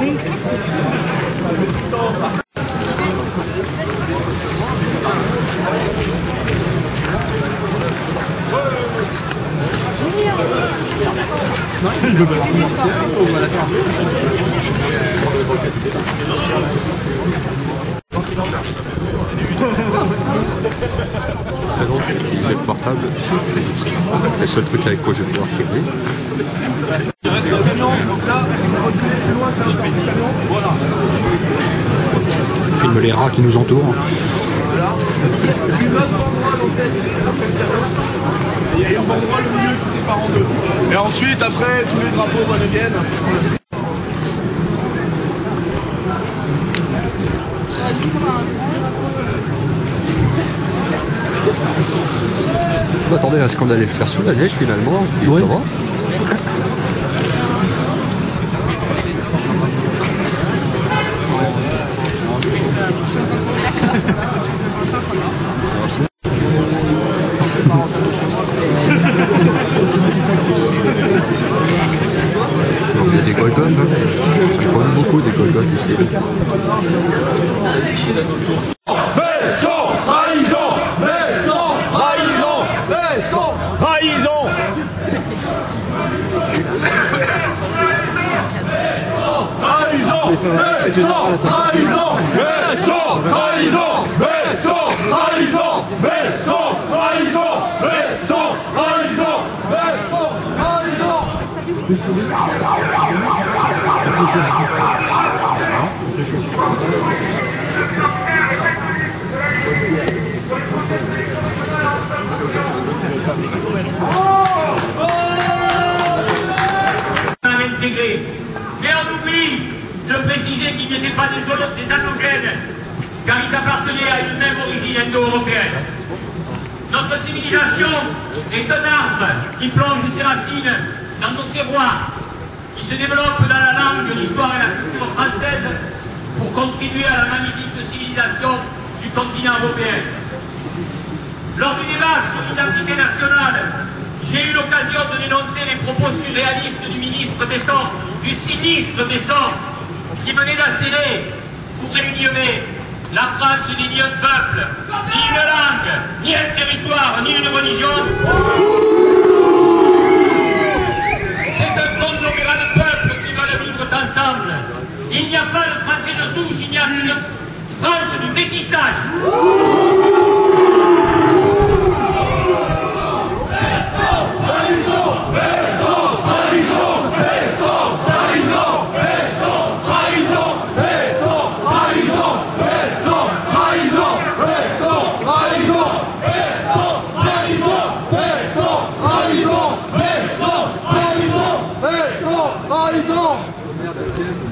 Le portable, c'est le seul truc avec quoi je vais pouvoir filmer. Je filme les rats qui nous entourent. Il y a un endroit le milieu qui sépare en deux. Et ensuite, après, tous les drapeaux viennent. Je m'attendais à ce qu'on allait le faire sous la neige finalement. Ouais. Il y a des Golgoth, hein. Je connais beaucoup des Golgoth ici. Mais on oublie de préciser qu'il n'était pas des allogènes, car ils appartenaient à une même origine indo-européenne. Notre civilisation est un arbre qui plonge ses racines dans nos terroirs, qui se développe dans la langue, l'histoire et la culture française pour contribuer à la magnifique civilisation du continent européen. Lors du débat sur l'identité nationale, j'ai eu l'occasion de dénoncer les propos surréalistes du ministre Besson, du sinistre Besson, qui venait d'asséner, ouvrez les guillemets, la France n'est ni un peuple, ni une langue, ni un territoire, ni une religion. C'est un conglomérat de peuples qui veulent vivre ensemble. Il n'y a pas de Français de souche, il n'y a qu'une France du métissage.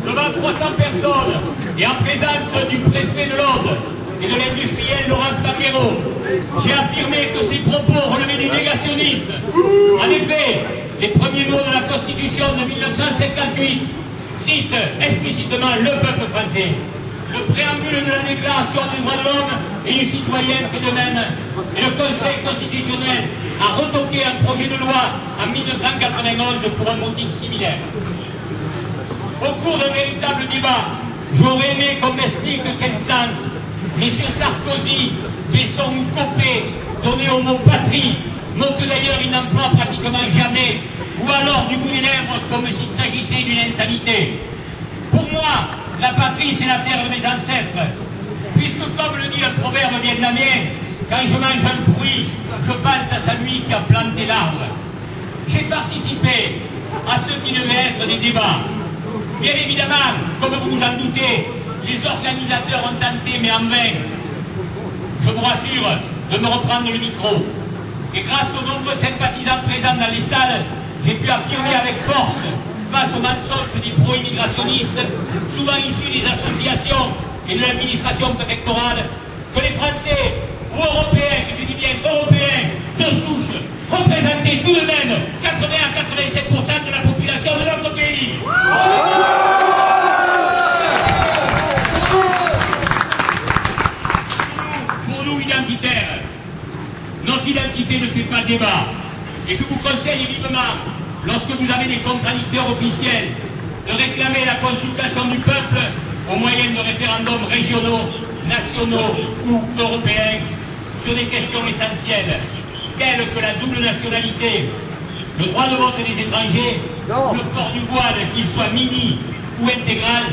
Devant 300 personnes et en présence du préfet de l'Aude et de l'industriel Laurence Baquero, j'ai affirmé que ces propos relevaient du négationnisme. En effet, les premiers mots de la Constitution de 1958 citent explicitement le peuple français. Le préambule de la Déclaration des droits de l'homme et du citoyen fait de même. Et le Conseil constitutionnel a retoqué un projet de loi en 1991 pour un motif similaire. Au cours d'un véritable débat, j'aurais aimé qu'on m'explique quel sens M. Sarkozy, Besson ou Copé donnaient au mot patrie, mot que d'ailleurs il n'emploie pratiquement jamais, ou alors du bout des lèvres comme s'il s'agissait d'une insanité. Pour moi, la patrie c'est la terre de mes ancêtres, puisque comme le dit un proverbe vietnamien, quand je mange un fruit, je pense à celui qui a planté l'arbre. J'ai participé à ce qui devait être des débats. Bien évidemment, comme vous vous en doutez, les organisateurs ont tenté, mais en vain, je vous rassure, de me reprendre le micro. Et grâce aux nombreux sympathisants présents dans les salles, j'ai pu affirmer avec force, face aux mensonges des pro-immigrationnistes, souvent issus des associations et de l'administration préfectorale, que les Français, ou Européens, et je dis bien Européens, de souche, représentaient tout de même 80 à 87% de la population de notre pays. Pour nous, identitaires, notre identité ne fait pas débat. Et je vous conseille vivement, lorsque vous avez des contradicteurs officiels, de réclamer la consultation du peuple au moyen de référendums régionaux, nationaux ou européens sur des questions essentielles, telles que la double nationalité, le droit de vote des étrangers, le port du voile, qu'il soit mini ou intégral,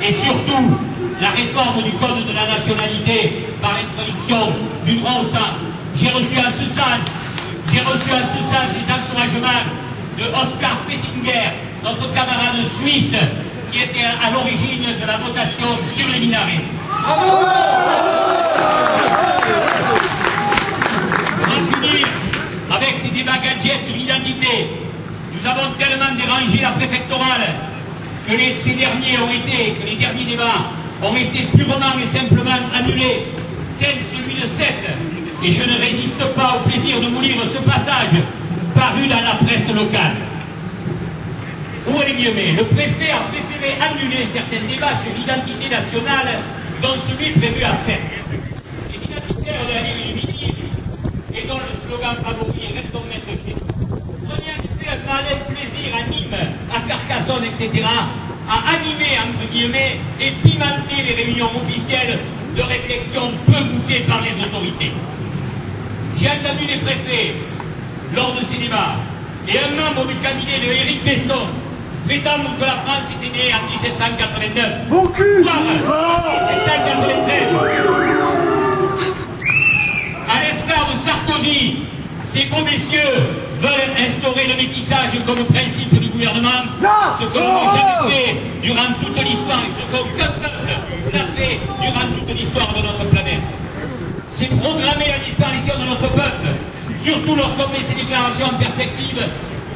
et surtout la réforme du code de la nationalité par l'introduction du droit au sang. J'ai reçu à ce sens les encouragements de Oskar Fessinger, notre camarade suisse, qui était à l'origine de la votation sur les minarets. Pour en finir avec ces débats gadgets sur l'identité, nous avons tellement dérangé la préfectorale que les derniers débats ont été purement et simplement annulés, tel celui de 7. Et je ne résiste pas au plaisir de vous lire ce passage paru dans la presse locale. Où est mieux, le préfet a préféré annuler certains débats sur l'identité nationale, dont celui prévu à 7. Les identitaires de la Ligue du Midi, et dont le slogan favori est Restons maîtres chez nous, prenaient en effet un malin plaisir à Nîmes, à Carcassonne, etc., à animer, entre guillemets, et pimenter les réunions officielles de réflexion peu goûtées par les autorités. J'ai entendu des préfets, lors de ces débats, et un membre du cabinet de Éric Besson prétendre que la France était née en 1789. Mon cul! Voire en 1793. À l'instar de Sarkozy, ces beaux messieurs veulent instaurer le métissage comme principe du gouvernement, ce que l'on n'a jamais fait durant toute l'histoire et ce qu'aucun peuple n'a fait durant toute l'histoire de notre planète. C'est programmer la disparition de notre peuple, surtout lorsqu'on met ces déclarations en perspective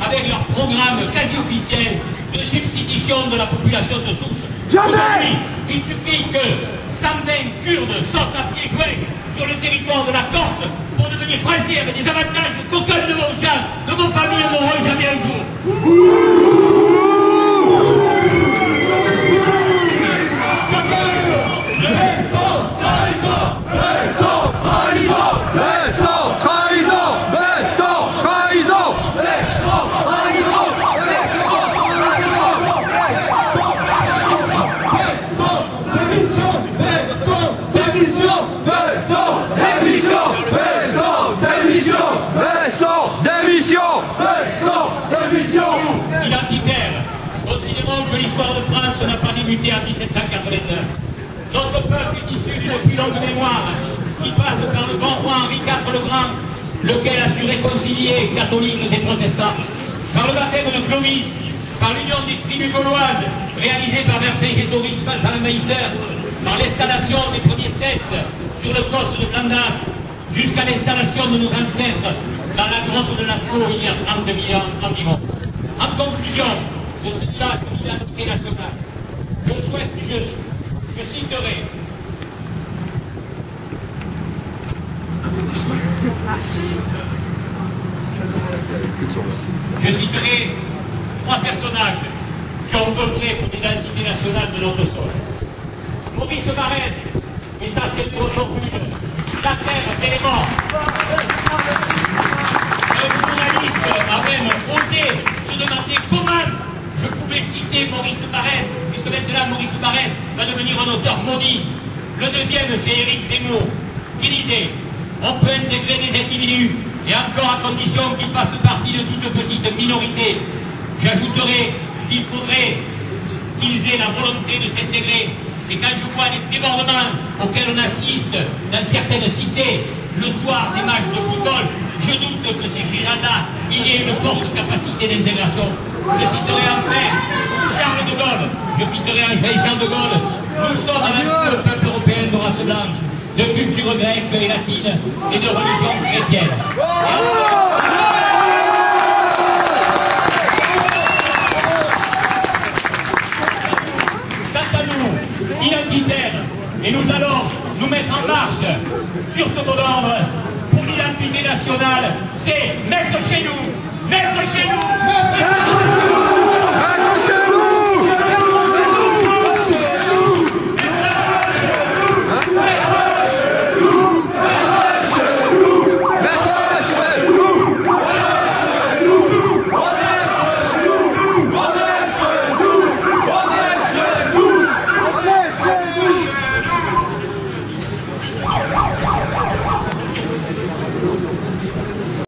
avec leur programme quasi officiel de substitution de la population de souche. Aujourd'hui, il suffit que 120 Kurdes sortent à pieds joints sur le territoire de la Corse pour devenir français avec des avantages qu'aucun de vos gens, de vos familles n'auront jamais un jour. Identitaires, considérons que l'histoire de France n'a pas débuté en 1789. Notre peuple est issu d'une plus longue mémoire qui passe par le grand roi Henri IV le Grand, lequel a su réconcilier catholiques et protestants, par le baptême de Clovis, par l'union des tribus gauloises réalisée par Vercingétorix face à l'envahisseur, par l'installation des premiers Celtes sur le coste de Blandas, jusqu'à l'installation de nos ancêtres dans la grotte de Lascaux il y a 30 000 ans environ. En conclusion de ce débat sur l'identité nationale, je citerai trois personnages qui ont œuvré pour l'identité nationale de notre sol. Maurice Barrès, et ça c'est pour aujourd'hui, la terre et les morts. Un journaliste a même osé se demander comment je pouvais citer Maurice Barrès, puisque maintenant Maurice Barrès va devenir un auteur maudit. Le deuxième, c'est Éric Zemmour, qui disait « On peut intégrer des individus, et encore à condition qu'ils fassent partie de toute petite minorité. » J'ajouterai qu'il faudrait qu'ils aient la volonté de s'intégrer. Et quand je vois les débordements auxquels on assiste dans certaines cités, le soir des matchs de football, je doute que ces gens-là, il y ait une forte capacité d'intégration. Je citerai enfin Charles de Gaulle, je citerai enfin Jean de Gaulle. Nous sommes avant tout le peuple européen de race blanche, de culture grecque et latine et de religion chrétienne. Identitaire, et nous allons nous mettre en marche sur ce mot d'ordre pour l'identité nationale, c'est mettre chez nous, mettre chez nous, mettre chez nous.